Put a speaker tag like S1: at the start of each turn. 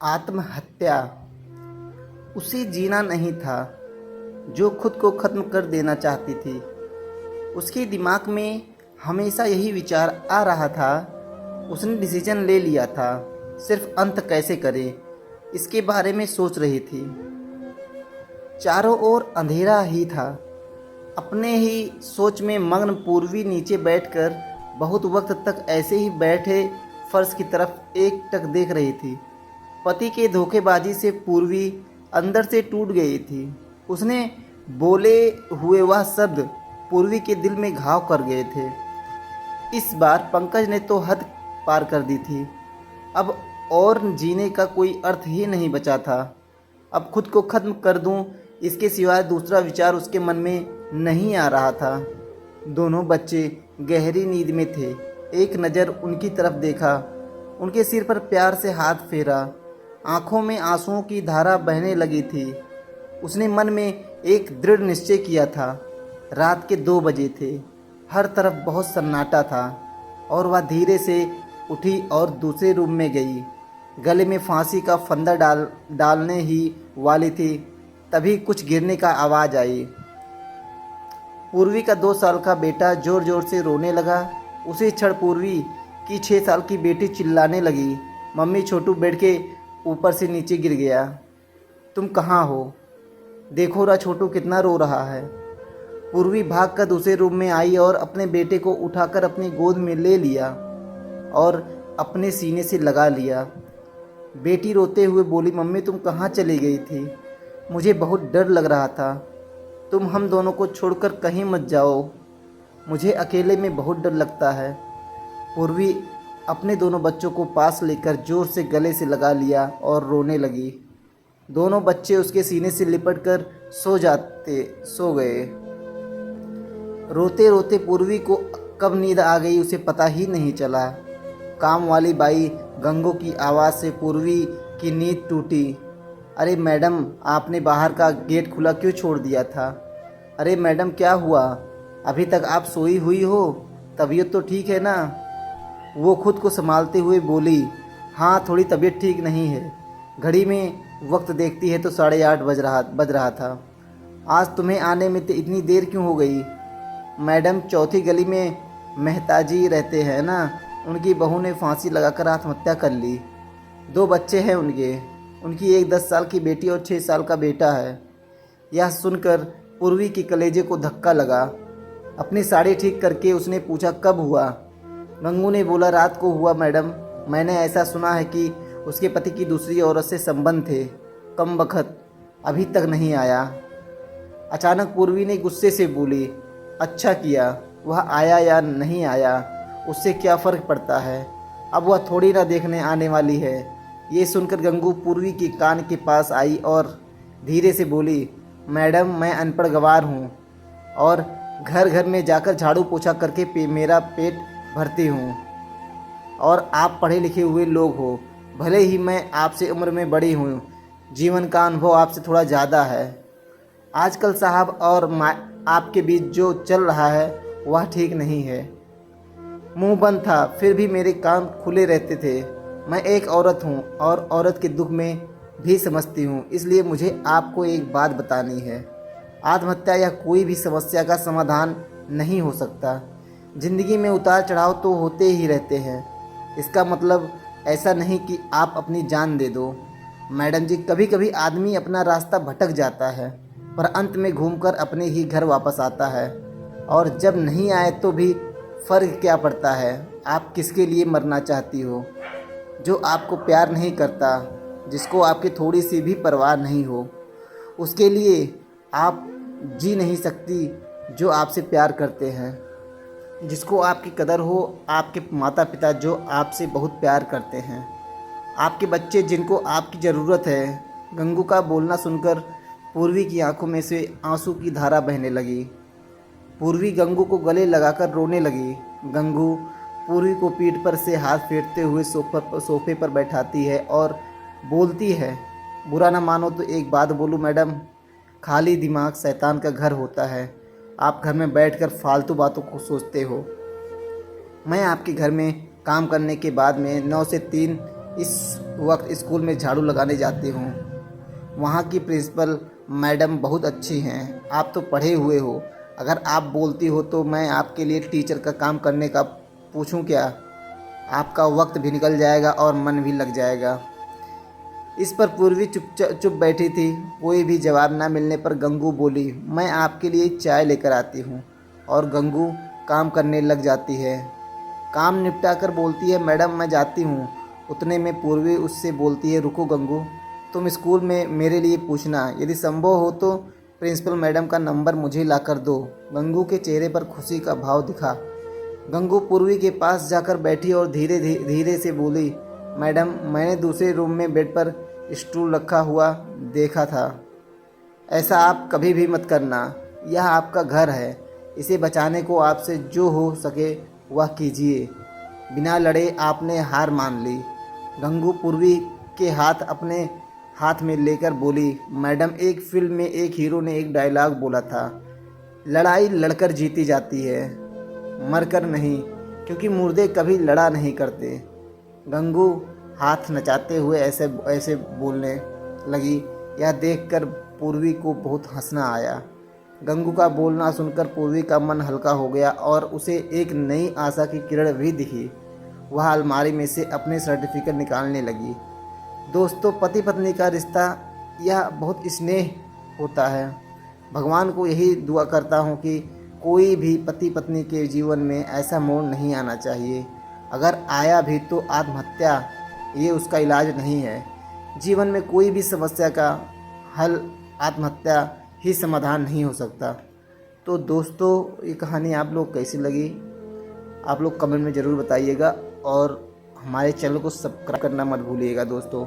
S1: आत्महत्या उसे जीना नहीं था जो खुद को ख़त्म कर देना चाहती थी। उसके दिमाग में हमेशा यही विचार आ रहा था। उसने डिसीजन ले लिया था, सिर्फ अंत कैसे करे इसके बारे में सोच रही थी। चारों ओर अंधेरा ही था। अपने ही सोच में मग्न पूर्वी नीचे बैठकर बहुत वक्त तक ऐसे ही बैठे फर्श की तरफ एकटक देख रही थी। पति के धोखेबाजी से पूर्वी अंदर से टूट गई थी। उसने बोले हुए वह शब्द पूर्वी के दिल में घाव कर गए थे। इस बार पंकज ने तो हद पार कर दी थी। अब और जीने का कोई अर्थ ही नहीं बचा था। अब खुद को ख़त्म कर दूं, इसके सिवाय दूसरा विचार उसके मन में नहीं आ रहा था। दोनों बच्चे गहरी नींद में थे। एक नज़र उनकी तरफ देखा, उनके सिर पर प्यार से हाथ फेरा। आंखों में आंसुओं की धारा बहने लगी थी। उसने मन में एक दृढ़ निश्चय किया था। रात के 2 बजे थे। हर तरफ बहुत सन्नाटा था और वह धीरे से उठी और दूसरे रूम में गई। गले में फांसी का फंदा डालने ही वाली थी, तभी कुछ गिरने का आवाज़ आई। पूर्वी का 2 साल का बेटा ज़ोर ज़ोर से रोने लगा। उसी क्षण पूर्वी की 6 साल की बेटी चिल्लाने लगी, मम्मी छोटू बेड के ऊपर से नीचे गिर गया। तुम कहाँ हो? देखो रा छोटू कितना रो रहा है। पूर्वी भाग कर दूसरे रूम में आई और अपने बेटे को उठाकर अपनी गोद में ले लिया और अपने सीने से लगा लिया। बेटी रोते हुए बोली, मम्मी तुम कहाँ चली गई थी? मुझे बहुत डर लग रहा था। तुम हम दोनों को छोड़कर कहीं मत जाओ, मुझे अकेले में बहुत डर लगता है। पूर्वी अपने दोनों बच्चों को पास लेकर ज़ोर से गले से लगा लिया और रोने लगी। दोनों बच्चे उसके सीने से लिपटकर सो गए। रोते रोते पूर्वी को कब नींद आ गई उसे पता ही नहीं चला। काम वाली बाई गंगू की आवाज़ से पूर्वी की नींद टूटी। अरे मैडम, आपने बाहर का गेट खुला क्यों छोड़ दिया था? अरे मैडम क्या हुआ? अभी तक आप सोई हुई हो? तबीयत तो ठीक है ना? वो खुद को संभालते हुए बोली, हाँ थोड़ी तबीयत ठीक नहीं है। घड़ी में वक्त देखती है तो 8:30 बज रहा था। आज तुम्हें आने में इतनी देर क्यों हो गई? मैडम चौथी गली में मेहताजी रहते हैं ना, उनकी बहू ने फांसी लगाकर आत्महत्या कर ली। 2 बच्चे हैं उनकी एक 10 साल की बेटी और 6 साल का बेटा है। यह सुनकर पूर्वी के कलेजे को धक्का लगा। अपनी साड़ी ठीक करके उसने पूछा, कब हुआ? गंगू ने बोला, रात को हुआ मैडम। मैंने ऐसा सुना है कि उसके पति की दूसरी औरत से संबंध थे। कम बखत अभी तक नहीं आया। अचानक पूर्वी ने गुस्से से बोली, अच्छा किया, वह आया या नहीं आया उससे क्या फ़र्क पड़ता है? अब वह थोड़ी ना देखने आने वाली है। ये सुनकर गंगू पूर्वी के कान के पास आई और धीरे से बोली, मैडम मैं अनपढ़ गवार हूँ और घर घर में जाकर झाड़ू पोछा करके मेरा पेट भरती हूँ, और आप पढ़े लिखे हुए लोग हो। भले ही मैं आपसे उम्र में बड़ी हूँ, जीवन का अनुभव आपसे थोड़ा ज़्यादा है। आजकल साहब और आपके बीच जो चल रहा है वह ठीक नहीं है। मुंह बंद था फिर भी मेरे कान खुले रहते थे। मैं एक औरत हूँ और औरत के दुख में भी समझती हूँ, इसलिए मुझे आपको एक बात बतानी है। आत्महत्या या कोई भी समस्या का समाधान नहीं हो सकता। ज़िंदगी में उतार चढ़ाव तो होते ही रहते हैं। इसका मतलब ऐसा नहीं कि आप अपनी जान दे दो। मैडम जी, कभी कभी आदमी अपना रास्ता भटक जाता है पर अंत में घूमकर अपने ही घर वापस आता है, और जब नहीं आए तो भी फ़र्क क्या पड़ता है? आप किसके लिए मरना चाहती हो? जो आपको प्यार नहीं करता, जिसको आपकी थोड़ी सी भी परवाह नहीं हो, उसके लिए आप जी नहीं सकती। जो आपसे प्यार करते हैं, जिसको आपकी कदर हो, आपके माता पिता जो आपसे बहुत प्यार करते हैं, आपके बच्चे जिनको आपकी ज़रूरत है। गंगू का बोलना सुनकर पूर्वी की आंखों में से आंसू की धारा बहने लगी। पूर्वी गंगू को गले लगाकर रोने लगी। गंगू पूर्वी को पीठ पर से हाथ फेरते हुए सोफे पर बैठाती है और बोलती है, बुरा ना मानो तो एक बात बोलूं मैडम, खाली दिमाग शैतान का घर होता है। आप घर में बैठकर फालतू बातों को सोचते हो। मैं आपके घर में काम करने के बाद में 9 से 3 इस वक्त स्कूल में झाड़ू लगाने जाती हूँ। वहाँ की प्रिंसिपल मैडम बहुत अच्छी हैं। आप तो पढ़े हुए हो, अगर आप बोलती हो तो मैं आपके लिए टीचर का काम करने का पूछूं क्या? आपका वक्त भी निकल जाएगा और मन भी लग जाएगा। इस पर पूर्वी चुप बैठी थी। कोई भी जवाब ना मिलने पर गंगू बोली, मैं आपके लिए चाय लेकर आती हूँ। और गंगू काम करने लग जाती है। काम निपटा कर बोलती है, मैडम मैं जाती हूँ। उतने में पूर्वी उससे बोलती है, रुको गंगू, तुम स्कूल में मेरे लिए पूछना, यदि संभव हो तो प्रिंसिपल मैडम का नंबर मुझे ला कर दो। गंगू के चेहरे पर खुशी का भाव दिखा। गंगू पूर्वी के पास जाकर बैठी और धीरे से बोली, मैडम मैंने दूसरे रूम में बेड पर स्टूल रखा हुआ देखा था। ऐसा आप कभी भी मत करना, यह आपका घर है। इसे बचाने को आपसे जो हो सके वह कीजिए। बिना लड़े आपने हार मान ली। गंगू पूर्वी के हाथ अपने हाथ में लेकर बोली, मैडम एक फिल्म में एक हीरो ने एक डायलॉग बोला था, लड़ाई लड़कर जीती जाती है, मरकर नहीं, क्योंकि मुर्दे कभी लड़ा नहीं करते। गंगू हाथ नचाते हुए ऐसे ऐसे बोलने लगी। यह देखकर पूर्वी को बहुत हंसना आया। गंगू का बोलना सुनकर पूर्वी का मन हल्का हो गया और उसे एक नई आशा की किरण भी दिखी। वह अलमारी में से अपने सर्टिफिकेट निकालने लगी। दोस्तों, पति पत्नी का रिश्ता यह बहुत स्नेह होता है। भगवान को यही दुआ करता हूँ कि कोई भी पति पत्नी के जीवन में ऐसा मोड़ नहीं आना चाहिए। अगर आया भी तो आत्महत्या ये उसका इलाज नहीं है। जीवन में कोई भी समस्या का हल आत्महत्या ही समाधान नहीं हो सकता। तो दोस्तों, ये कहानी आप लोग कैसी लगी आप लोग कमेंट में ज़रूर बताइएगा और हमारे चैनल को सब्सक्राइब करना मत भूलिएगा दोस्तों।